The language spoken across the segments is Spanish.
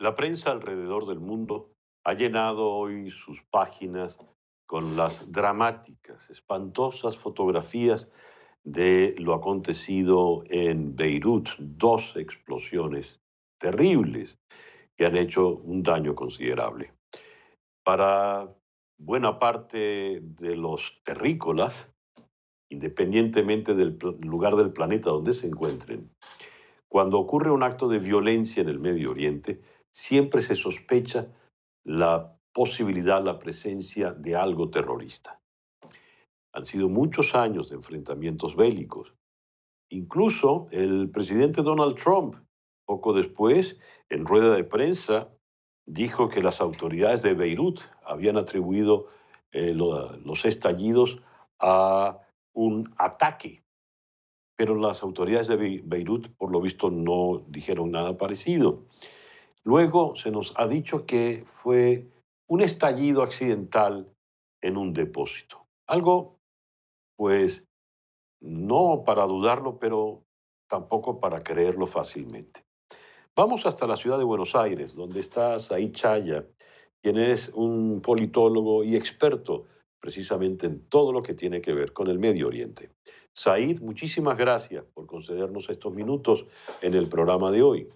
La prensa alrededor del mundo ha llenado hoy sus páginas con las dramáticas, espantosas fotografías de lo acontecido en Beirut, dos explosiones terribles que han hecho un daño considerable. Para buena parte de los terrícolas, independientemente del lugar del planeta donde se encuentren, cuando ocurre un acto de violencia en el Medio Oriente, siempre se sospecha la posibilidad, la presencia de algo terrorista. Han sido muchos años de enfrentamientos bélicos. Incluso el presidente Donald Trump, poco después, en rueda de prensa, dijo que las autoridades de Beirut habían atribuido los estallidos a un ataque, pero las autoridades de Beirut, por lo visto, no dijeron nada parecido. Luego se nos ha dicho que fue un estallido accidental en un depósito. Algo, pues, no para dudarlo, pero tampoco para creerlo fácilmente. Vamos hasta la ciudad de Buenos Aires, donde está Said Chaya, quien es un politólogo y experto precisamente en todo lo que tiene que ver con el Medio Oriente. Said, muchísimas gracias por concedernos estos minutos en el programa de hoy.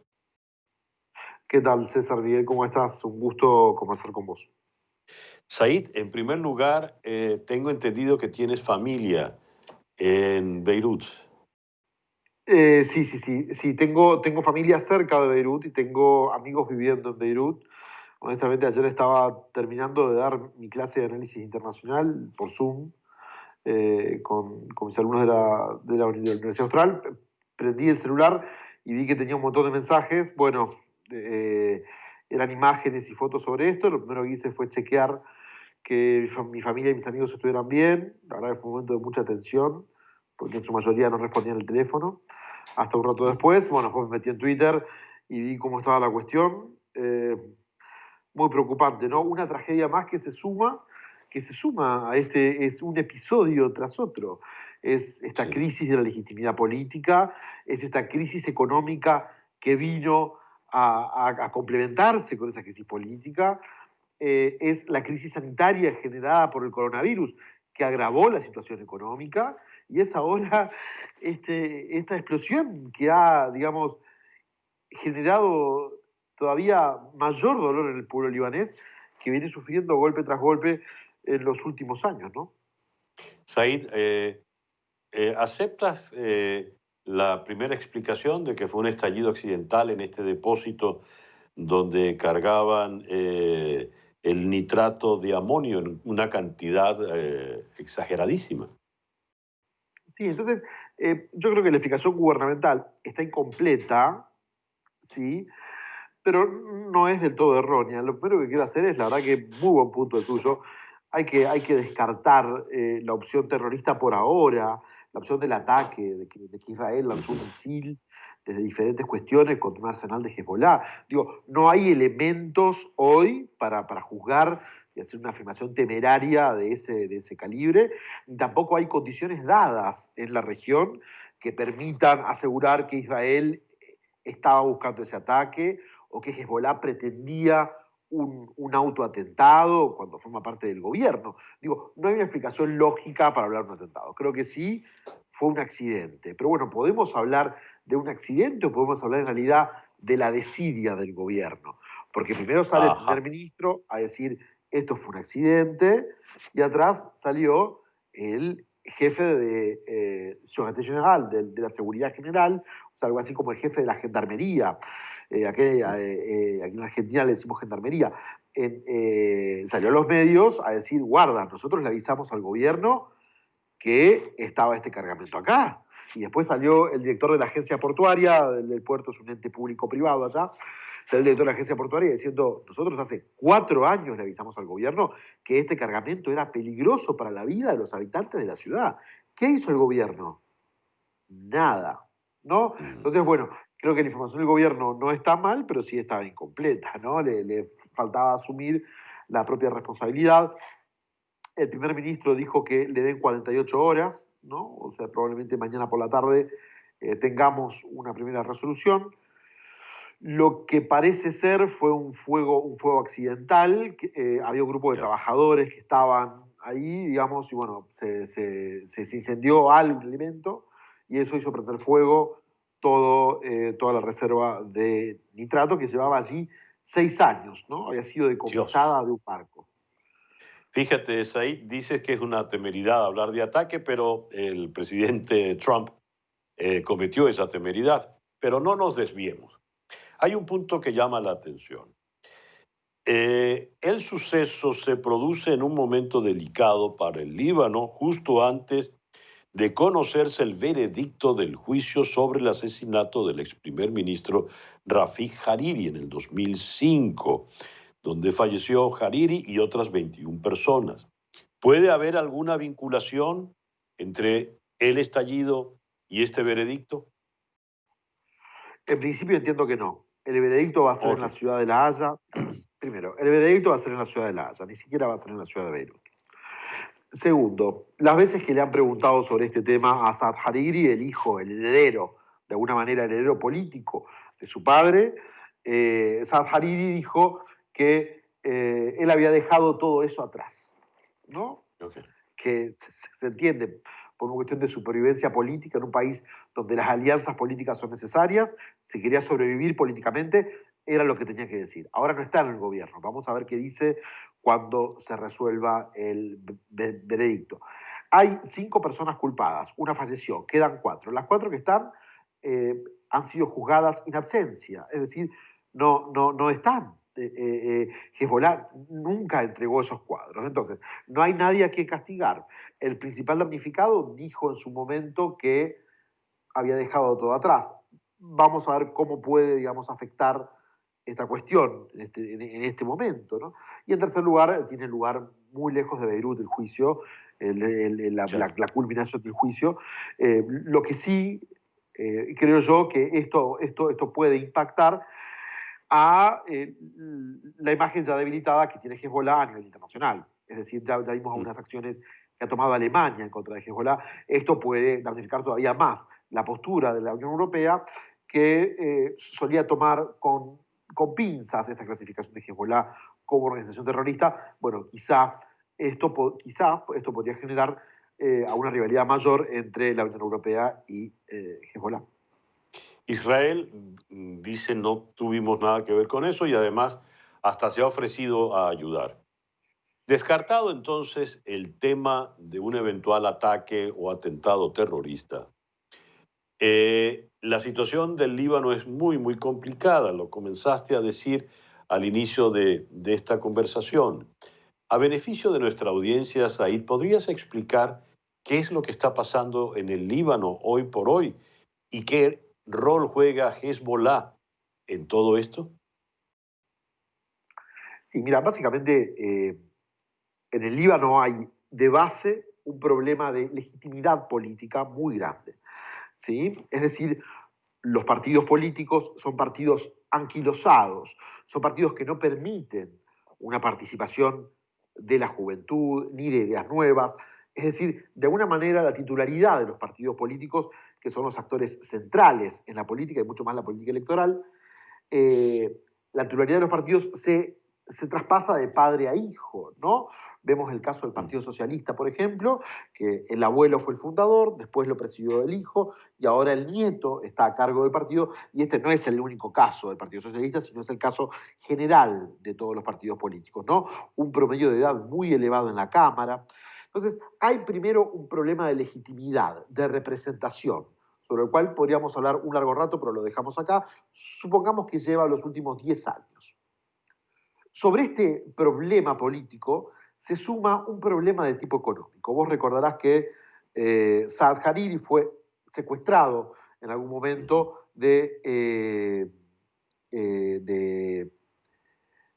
¿Qué tal, César Miguel? ¿Cómo estás? Un gusto conversar con vos. Said, en primer lugar, tengo entendido que tienes familia en Beirut. Sí, tengo familia cerca de Beirut y tengo amigos viviendo en Beirut. Honestamente, ayer estaba terminando de dar mi clase de análisis internacional por Zoom con mis alumnos de la Universidad Austral. Prendí el celular y vi que tenía un montón de mensajes. Bueno, eh, eran imágenes y fotos sobre esto. Lo primero que hice fue chequear que mi familia y mis amigos estuvieran bien. La verdad que fue un momento de mucha tensión, porque en su mayoría no respondían el teléfono. Hasta un rato después, bueno, después me metí en Twitter y vi cómo estaba la cuestión. Muy preocupante, ¿no? Una tragedia más que se suma a este, es un episodio tras otro. Es esta Sí. crisis de la legitimidad política, es esta crisis económica que vino a complementarse con esa crisis política, es la crisis sanitaria generada por el coronavirus, que agravó la situación económica, y es ahora esta explosión que ha, digamos, generado todavía mayor dolor en el pueblo libanés, que viene sufriendo golpe tras golpe en los últimos años, ¿no? Said, ¿aceptas la primera explicación de que fue un estallido accidental en este depósito donde cargaban el nitrato de amonio en una cantidad exageradísima? Sí, entonces yo creo que la explicación gubernamental está incompleta, ¿sí? Pero no es del todo errónea. Lo primero que quiero hacer es, la verdad que muy buen punto el tuyo, hay que descartar la opción terrorista por ahora, la opción del ataque, de que Israel lanzó un Ujú. misil desde diferentes cuestiones contra un arsenal de Hezbollah. Digo, no hay elementos hoy para juzgar y hacer una afirmación temeraria de ese calibre, ni tampoco hay condiciones dadas en la región que permitan asegurar que Israel estaba buscando ese ataque o que Hezbollah pretendía un autoatentado cuando forma parte del gobierno. Digo, no hay una explicación lógica para hablar de un atentado. Creo que sí fue un accidente. Pero bueno, ¿podemos hablar de un accidente o podemos hablar en realidad de la desidia del gobierno? Porque primero sale el Ajá. primer ministro a decir esto fue un accidente y atrás salió el jefe de Seguridad General, de la Seguridad General, o sea, algo así como el jefe de la Gendarmería. Aquí en Argentina le decimos gendarmería, salió a los medios a decir, guarda, nosotros le avisamos al gobierno que estaba este cargamento acá. Y después salió el director de la agencia portuaria, del puerto es un ente público-privado allá, salió el director de la agencia portuaria diciendo, nosotros hace 4 años le avisamos al gobierno que este cargamento era peligroso para la vida de los habitantes de la ciudad. ¿Qué hizo el gobierno? Nada, ¿no? Mm. Entonces, bueno, creo que la información del gobierno no está mal, pero sí estaba incompleta, ¿no? Le faltaba asumir la propia responsabilidad. El primer ministro dijo que le den 48 horas, ¿no? O sea, probablemente mañana por la tarde tengamos una primera resolución. Lo que parece ser fue un fuego accidental. Había un grupo de trabajadores que estaban ahí, digamos, y bueno, se incendió algún elemento y eso hizo prender fuego toda la reserva de nitrato que llevaba allí 6 años, ¿no? Había sido Dios. decomisada de un barco. Fíjate, Said, dices que es una temeridad hablar de ataque, pero el presidente Trump cometió esa temeridad. Pero no nos desviemos. Hay un punto que llama la atención. El suceso se produce en un momento delicado para el Líbano, justo antes de conocerse el veredicto del juicio sobre el asesinato del ex primer ministro Rafik Hariri en el 2005, donde falleció Hariri y otras 21 personas. ¿Puede haber alguna vinculación entre el estallido y este veredicto? En principio entiendo que no. El veredicto va a ser en Ok, la ciudad de La Haya. Primero, el veredicto va a ser en la ciudad de La Haya, ni siquiera va a ser en la ciudad de Beirut. Segundo, las veces que le han preguntado sobre este tema a Saad Hariri, el hijo, el heredero, de alguna manera el heredero político de su padre, Saad Hariri dijo que él había dejado todo eso atrás, ¿no? ok. Que se entiende por una cuestión de supervivencia política en un país donde las alianzas políticas son necesarias, si quería sobrevivir políticamente, era lo que tenía que decir. Ahora no está en el gobierno, vamos a ver qué dice cuando se resuelva el veredicto. Hay 5 personas culpadas, una falleció, quedan 4. Las 4 que están han sido juzgadas in absencia, es decir, no están. Hezbollah nunca entregó esos cuadros. Entonces, no hay nadie a quien castigar. El principal damnificado dijo en su momento que había dejado todo atrás. Vamos a ver cómo puede, digamos, afectar esta cuestión en este momento, ¿no? Y en tercer lugar, tiene lugar muy lejos de Beirut el juicio, Ya. la culminación del juicio. Lo que sí, creo yo que esto puede impactar a la imagen ya debilitada que tiene Hezbollah a nivel internacional. Es decir, ya vimos Mm. algunas acciones que ha tomado Alemania en contra de Hezbollah. Esto puede damnificar todavía más la postura de la Unión Europea, que solía tomar con pinzas esta clasificación de Hezbollah como organización terrorista. Bueno, quizá esto podría generar a una rivalidad mayor entre la Unión Europea y Hezbollah. Israel dice no tuvimos nada que ver con eso y además hasta se ha ofrecido a ayudar. Descartado entonces el tema de un eventual ataque o atentado terrorista, la situación del Líbano es muy, muy complicada, lo comenzaste a decir al inicio de esta conversación. A beneficio de nuestra audiencia, Said, ¿podrías explicar qué es lo que está pasando en el Líbano hoy por hoy y qué rol juega Hezbollah en todo esto? Sí, mira, básicamente en el Líbano hay de base un problema de legitimidad política muy grande. ¿Sí? Es decir, los partidos políticos son partidos anquilosados, son partidos que no permiten una participación de la juventud ni de ideas nuevas. Es decir, de alguna manera la titularidad de los partidos políticos, que son los actores centrales en la política y mucho más en la política electoral, la titularidad de los partidos se traspasa de padre a hijo, ¿no? Vemos el caso del Mm. Partido Socialista, por ejemplo, que el abuelo fue el fundador, después lo presidió el hijo y ahora el nieto está a cargo del partido. Y este no es el único caso del Partido Socialista, sino es el caso general de todos los partidos políticos, ¿no? Un promedio de edad muy elevado en la Cámara. Entonces, hay primero un problema de legitimidad, de representación, sobre el cual podríamos hablar un largo rato, pero lo dejamos acá. Supongamos que lleva los últimos 10 años. Sobre este problema político se suma un problema de tipo económico. Vos recordarás que Saad Hariri fue secuestrado en algún Ujú. momento de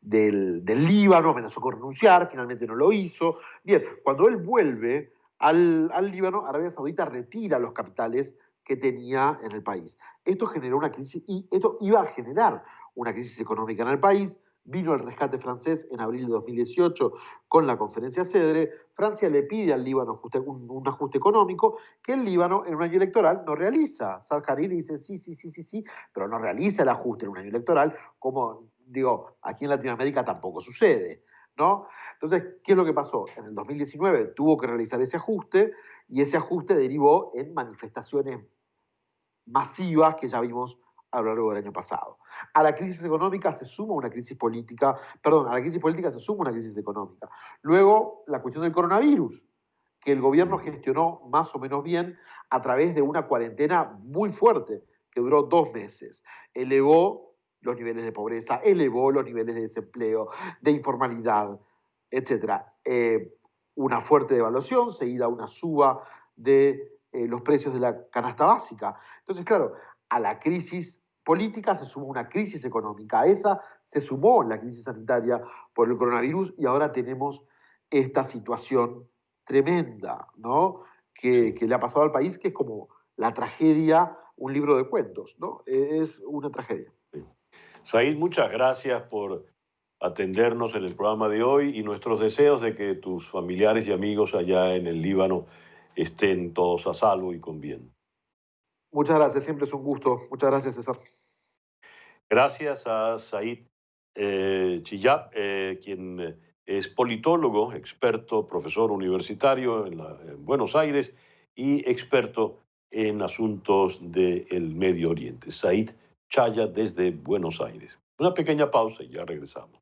del Líbano, amenazó con renunciar, finalmente no lo hizo. Bien, cuando él vuelve al Líbano, Arabia Saudita retira los capitales que tenía en el país. Esto generó una crisis y esto iba a generar una crisis económica en el país. vino el rescate francés en abril de 2018 con la conferencia CEDRE, Francia le pide al Líbano un ajuste económico que el Líbano en un año electoral no realiza. Saad Hariri dice sí, pero no realiza el ajuste en un año electoral, como digo, aquí en Latinoamérica tampoco sucede, ¿no? Entonces, ¿qué es lo que pasó? En el 2019 tuvo que realizar ese ajuste y ese ajuste derivó en manifestaciones masivas que ya vimos a lo largo del año pasado. A la crisis económica se suma una crisis política, perdón, a la crisis política se suma una crisis económica. Luego, la cuestión del coronavirus, que el gobierno gestionó más o menos bien a través de una cuarentena muy fuerte, que duró 2 meses. Elevó los niveles de pobreza, elevó los niveles de desempleo, de informalidad, etc. Una fuerte devaluación, seguida una suba de los precios de la canasta básica. Entonces, claro, a la crisis política se sumó una crisis económica. A esa se sumó la crisis sanitaria por el coronavirus y ahora tenemos esta situación tremenda, ¿no? Que le ha pasado al país, que es como la tragedia, un libro de cuentos, ¿no? Es una tragedia. Sí. Said, muchas gracias por atendernos en el programa de hoy y nuestros deseos de que tus familiares y amigos allá en el Líbano estén todos a salvo y con bien. Muchas gracias, siempre es un gusto. Muchas gracias, César. Gracias a Said Chillab, quien es politólogo, experto, profesor universitario en Buenos Aires y experto en asuntos del Medio Oriente. Said Chaya desde Buenos Aires. Una pequeña pausa y ya regresamos.